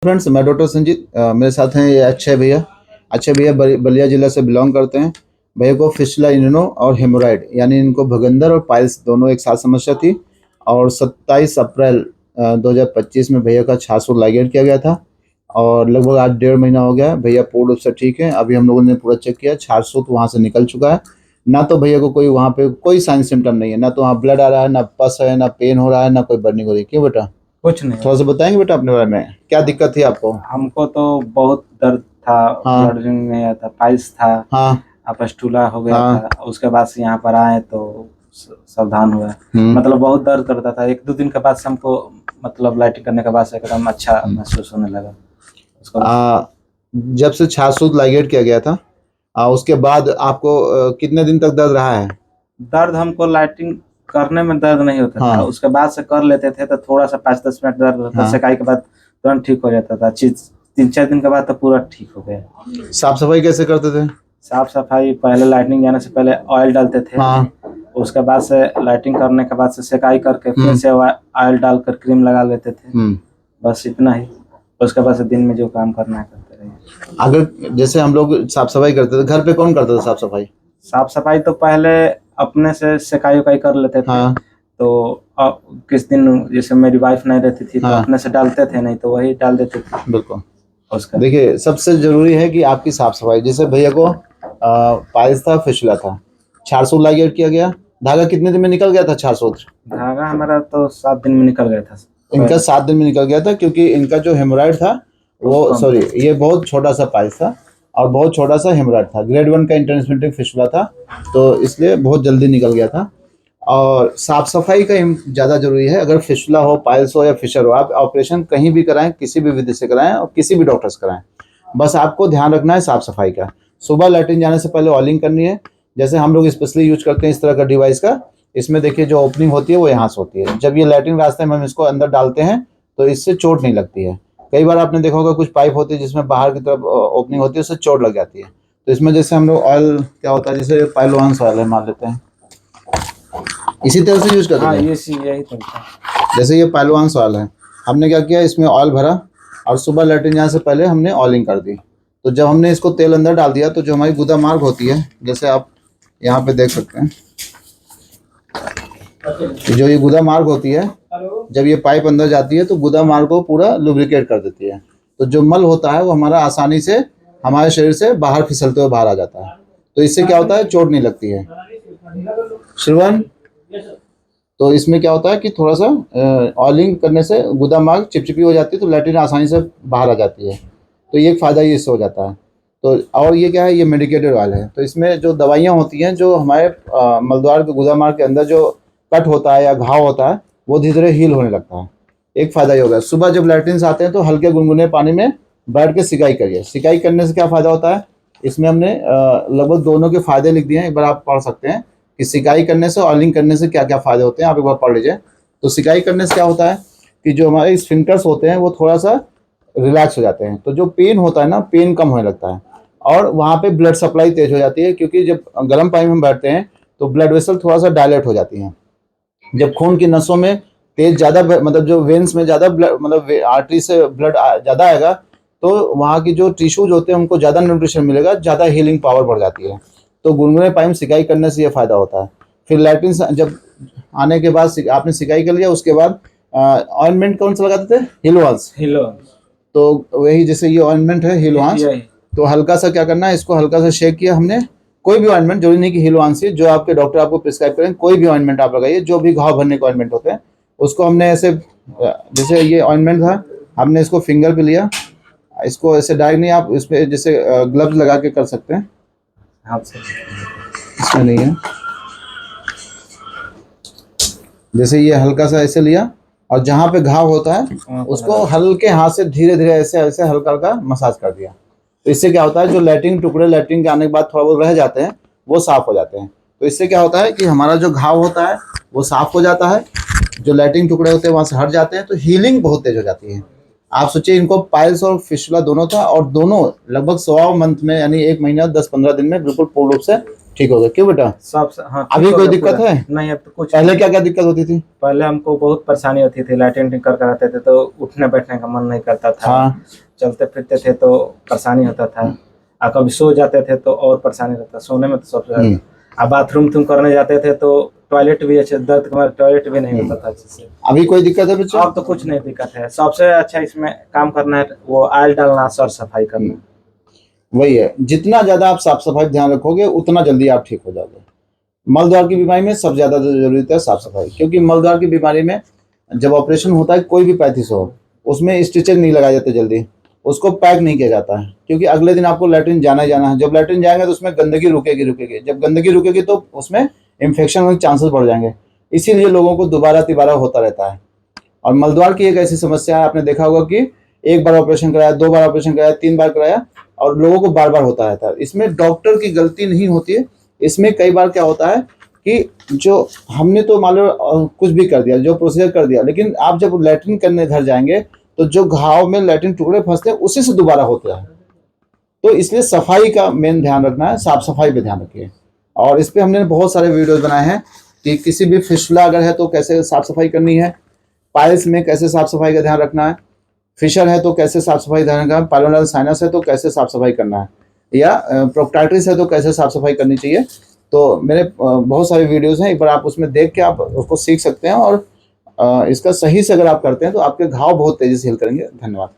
Friends, मैं doctor Sanjeet. मेरे साथ हैं ये अक्षय भैया। अक्षय भैया बलिया जिला से बिलोंग करते हैं। भैया को फिस्टुला इन्नो और हेमोराइड यानी इनको भगंदर और पाइल्स दोनों एक साथ समस्या थी। और 27 अप्रैल 2025 में भैया का 600 लाइगेट किया गया था और लगभग आज 1.5 महीना हो गया है। भैया पूर्ण रूप से ठीक है। अभी हम लोगों ने पूरा चेक किया, 600 तो वहाँ से निकल चुका है। ना तो भैया को कोई वहाँ पे कोई साइन सिम्टम नहीं है, ना तो वहाँ ब्लड आ रहा है, ना पस है, ना पेन हो रहा है, ना कोई बर्निंग हो रही है। क्यों बेटा? कुछ नहीं। थोड़ा सा बताएंगे बेटा अपने बारे में, क्या दिक्कत थी आपको? हमको तो बहुत दर्द था। हाँ। ब्लड नहीं आया था, पाइल्स था। हाँ। अपस्टूला हो गया हाँ। था। उसके बाद से यहाँ पर आए तो सावधान हुआ। मतलब बहुत दर्द करता था। 1-2 दिन के बाद से हमको मतलब लाइटिंग करने के बाद से एकदम अच्छा महसूस होने लगा। जब से 600 लाइगेट किया गया था उसके बाद आपको कितने दिन तक दर्द रहा है? दर्द हमको लाइटिंग करने में दर्द नहीं होता था। हाँ। उसके बाद से कर लेते थे तो थोड़ा सा 5-10 मिनट दर्द होता था। हाँ। सेकाई के बाद तुरंत ठीक हो जाता था। 3-4 दिन के बाद तो पूरा ठीक हो गया। साफ सफाई कैसे करते थे? साफ सफाई पहले लाइटिंग जाने से पहले ऑयल डालते थे। हाँ। उसके बाद से लाइटिंग करने के बाद से सेकाई करके फिर से ऑयल डालकर क्रीम लगा लेते थे। बस इतना ही। उसके बाद से दिन में जो काम करना है करते रहे। अगर जैसे हम लोग साफ सफाई करते थे, घर पे कौन करता था साफ सफाई? साफ सफाई तो पहले अपने से सेकाई उकाई कर लेते थे। हाँ। तो किस दिन जैसे मेरी वाइफ नहीं रहती थी तो अपने से डालते थे, नहीं तो वही डाल देते थे। बिल्कुल। उसका देखिए, सबसे जरूरी है कि आपकी साफ सफाई। जैसे भैया को पाइल्स था, फिस्टुला था, 400 लाइगेट किया गया। धागा कितने दिन में निकल गया था? 400 धागा हमारा तो 7 दिन में निकल गया था। इनका 7 दिन में निकल गया था, क्योंकि इनका जो हेमोराइड था वो सॉरी ये बहुत छोटा सा पाइल्स था और बहुत छोटा सा हेमोराइड था। ग्रेड 1 का इंटरमिटेंट फिस्टुला था, तो इसलिए बहुत जल्दी निकल गया था। और साफ सफाई का ज़्यादा जरूरी है। अगर फिस्टुला हो, पाइल्स हो या फिशर हो, आप ऑपरेशन कहीं भी कराएं, किसी भी विधि से कराएं और किसी भी डॉक्टर से कराएं, बस आपको ध्यान रखना है साफ सफाई का। सुबह लैट्रिन जाने से पहले ऑयलिंग करनी है। जैसे हम लोग स्पेशली यूज करते हैं इस तरह का डिवाइस का। इसमें देखिए जो ओपनिंग होती है वो यहाँ से होती है। जब ये लैट्रिन रास्ते में हम इसको अंदर डालते हैं तो इससे चोट नहीं लगती है। कई बार आपने देखा होगा कुछ पाइप होती है जिसमें बाहर की तरफ ओपनिंग होती है, उससे चोट लग जाती है। तो इसमें जैसे हम लोग ऑयल क्या होता है, जैसे पाइलोवांस ऑयल है, मान लेते हैं, इसी तरह से यूज करते हैं। यही तरीका है। जैसे ये पाइलोवांस ऑयल है, हमने क्या किया, इसमें ऑयल भरा और सुबह लैट्रिन जाने से पहले हमने ऑयलिंग कर दी। तो जब हमने इसको तेल अंदर डाल दिया तो जो हमारी गुदा मार्ग होती है, जैसे आप यहाँ पे देख सकते हैं, जो ये गुदा मार्ग होती है, जब ये पाइप अंदर जाती है तो गुदा मार्ग को पूरा लुब्रिकेट कर देती है। तो जो मल होता है वो हमारा आसानी से हमारे शरीर से बाहर फिसलते हुए बाहर आ जाता है। तो इससे क्या होता है, चोट नहीं लगती है। श्रवण, तो इसमें क्या होता है कि थोड़ा सा ऑयलिंग करने से गुदा मार्ग चिपचिपी हो जाती है, तो लैट्रिन आसानी से बाहर आ जाती है। तो ये एक फ़ायदा ये इससे हो जाता है। तो और ये क्या है, ये मेडिकेटेड ऑयल है। तो इसमें जो दवाइयाँ होती हैं, जो हमारे मलद्वार के गुदा मार्ग के अंदर जो कट होता है या घाव होता है, वो धीरे धीरे हील होने लगता है। एक फ़ायदा ये होगा। सुबह जब लैट्रिन से आते हैं तो हल्के गुनगुने पानी में बैठ के सिकाई करिए। सिकाई करने से क्या फ़ायदा होता है, इसमें हमने लगभग दोनों के फ़ायदे लिख दिए हैं, एक बार आप पढ़ सकते हैं कि सिकाई करने से, ऑयलिंग करने से क्या क्या फ़ायदे होते हैं, आप एक बार पढ़ लीजिए। तो सिकाई करने से क्या होता है कि जो हमारे स्फिंक्टर्स होते हैं वो थोड़ा सा रिलैक्स हो जाते हैं। तो जो पेन होता है ना, पेन कम होने लगता है और वहाँ पे ब्लड सप्लाई तेज हो जाती है, क्योंकि जब गर्म पानी में हम बैठते हैं तो ब्लड वेसल थोड़ा सा डायलेट हो जाती हैं। जब खून की नसों में तेज ज़्यादा, मतलब जो वेन्स में ज़्यादा ब्लड, मतलब आर्टरी से ब्लड ज़्यादा आएगा, तो वहाँ की जो टिश्यूज होते हैं उनको ज़्यादा न्यूट्रिशन मिलेगा, ज़्यादा हीलिंग पावर बढ़ जाती है। तो गुनगुने पानी में सिकाई करने से ये फ़ायदा होता है। फिर लैट्रिन जब आने के बाद आपने सिकाई कर लिया, उसके बाद ऑइंटमेंट कौन सा लगाते थे? हिलवांस। तो वही, जैसे ये ऑइंटमेंट है हिलवांस, तो हल्का सा क्या करना है, इसको हल्का सा शेक किया हमने। कोई भी ऑइंटमेंट, जरूरी नहीं कि हिलवांस ही, जो आपके डॉक्टर आपको प्रिस्क्राइब करें, कोई भी ऑइंटमेंट आप लगाइए। जो भी घाव भरने के ऑइंटमेंट होते हैं उसको हमने ऐसे, जैसे ये ऑइंटमेंट था, हमने इसको फिंगर पे लिया, इसको ऐसे डायरेक्ट नहीं, आप इस पे जैसे ग्लव्स लगा के कर सकते हैं, इसमें नहीं है। जैसे ये हल्का सा ऐसे लिया और जहाँ पे घाव होता है उसको हल्के हाथ से धीरे धीरे ऐसे ऐसे हल्का हल्का मसाज कर दिया। तो इससे क्या होता है, जो लैट्रिन टुकड़े लैट्रिन के आने के बाद थोड़ा बहुत रह जाते हैं वो साफ हो जाते हैं। तो इससे क्या होता है कि हमारा जो घाव होता है वो साफ हो जाता है, जो लैट्रिन टुकड़े होते हैं वहाँ से हट जाते हैं, तो हीलिंग बहुत तेज हो जाती है। आप सोचिए, इनको पाइल्स और फिस्टुला दोनों था और दोनों लगभग 1.25 मंथ में, यानी 1 महीना 10-15 दिन में बिल्कुल पूर्ण रूप से ठीक हो गया। क्यों बेटा, सब हाँ ठीक अभी हो कोई गया दिक्कत पूरा। है? नहीं अब तो कुछ पहले क्या क्या दिक्कत होती थी? पहले हमको बहुत परेशानी होती थी, लैट्रिन कर कराते थे तो उठने बैठने का मन नहीं करता था। हाँ। चलते फिरते थे तो परेशानी होता था, और कभी सो जाते थे तो और परेशानी रहता, सोने में तो सबसे ज्यादा। अब बाथरूम तुम करने जाते थे तो टॉयलेट भी अच्छे, दर्द के टॉयलेट भी नहीं होता था अच्छे से। अभी कोई दिक्कत है बच्चों? अब तो कुछ नहीं दिक्कत है। सबसे अच्छा इसमें काम करना है वो ऑयल डालना, सर सफाई करना। वही है, जितना ज्यादा आप साफ सफाई ध्यान रखोगे उतना जल्दी आप ठीक हो जाओगे। मल द्वार की बीमारी में सबसे ज्यादा जरूरत है साफ सफाई, क्योंकि मल द्वार की बीमारी में जब ऑपरेशन होता है कोई भी पैथीस हो, उसमें स्टिचेज नहीं लगाए जाते जल्दी, उसको पैक नहीं किया जाता है, क्योंकि अगले दिन आपको लैट्रिन जाना ही जाना है। जब लैट्रिन जाएंगे तो उसमें गंदगी रुकेगी, जब गंदगी रुकेगी तो उसमें इन्फेक्शन होने के चांसेस बढ़ जाएंगे। इसीलिए लोगों को दोबारा तिबारा होता रहता है। और मलद्वार की एक ऐसी समस्या है, आपने देखा होगा कि एक बार ऑपरेशन कराया, 2 बार ऑपरेशन कराया, 3 बार कराया, और लोगों को बार बार होता रहता है। इसमें डॉक्टर की गलती नहीं होती है। इसमें कई बार क्या होता है कि जो हमने तो मान लो कुछ भी कर दिया, जो प्रोसीजर कर दिया, लेकिन आप जब लैट्रिन करने घर जाएंगे तो जो घाव में लैट्रिन टुकड़े फंसते हैं उसी से दोबारा होता है। तो इसलिए सफाई का मेन ध्यान रखना है, साफ सफाई पे ध्यान रखिए। और इस पे हमने बहुत सारे वीडियोस बनाए हैं कि किसी भी फिस्टुला अगर है तो कैसे साफ सफाई करनी है, पाइल्स में कैसे साफ सफाई का ध्यान रखना है, फिशर है तो कैसे साफ सफाई ध्यान रखना है, पाइलोनल साइनस है तो कैसे साफ सफाई करना है, या प्रोक्टाइटिस है तो कैसे साफ सफाई करनी चाहिए। तो मेरे बहुत सारे वीडियोस हैं, एक बार आप उसमें देख के आप उसको सीख सकते हैं। और इसका सही से अगर आप करते हैं तो आपके घाव बहुत तेजी से हील करेंगे। धन्यवाद।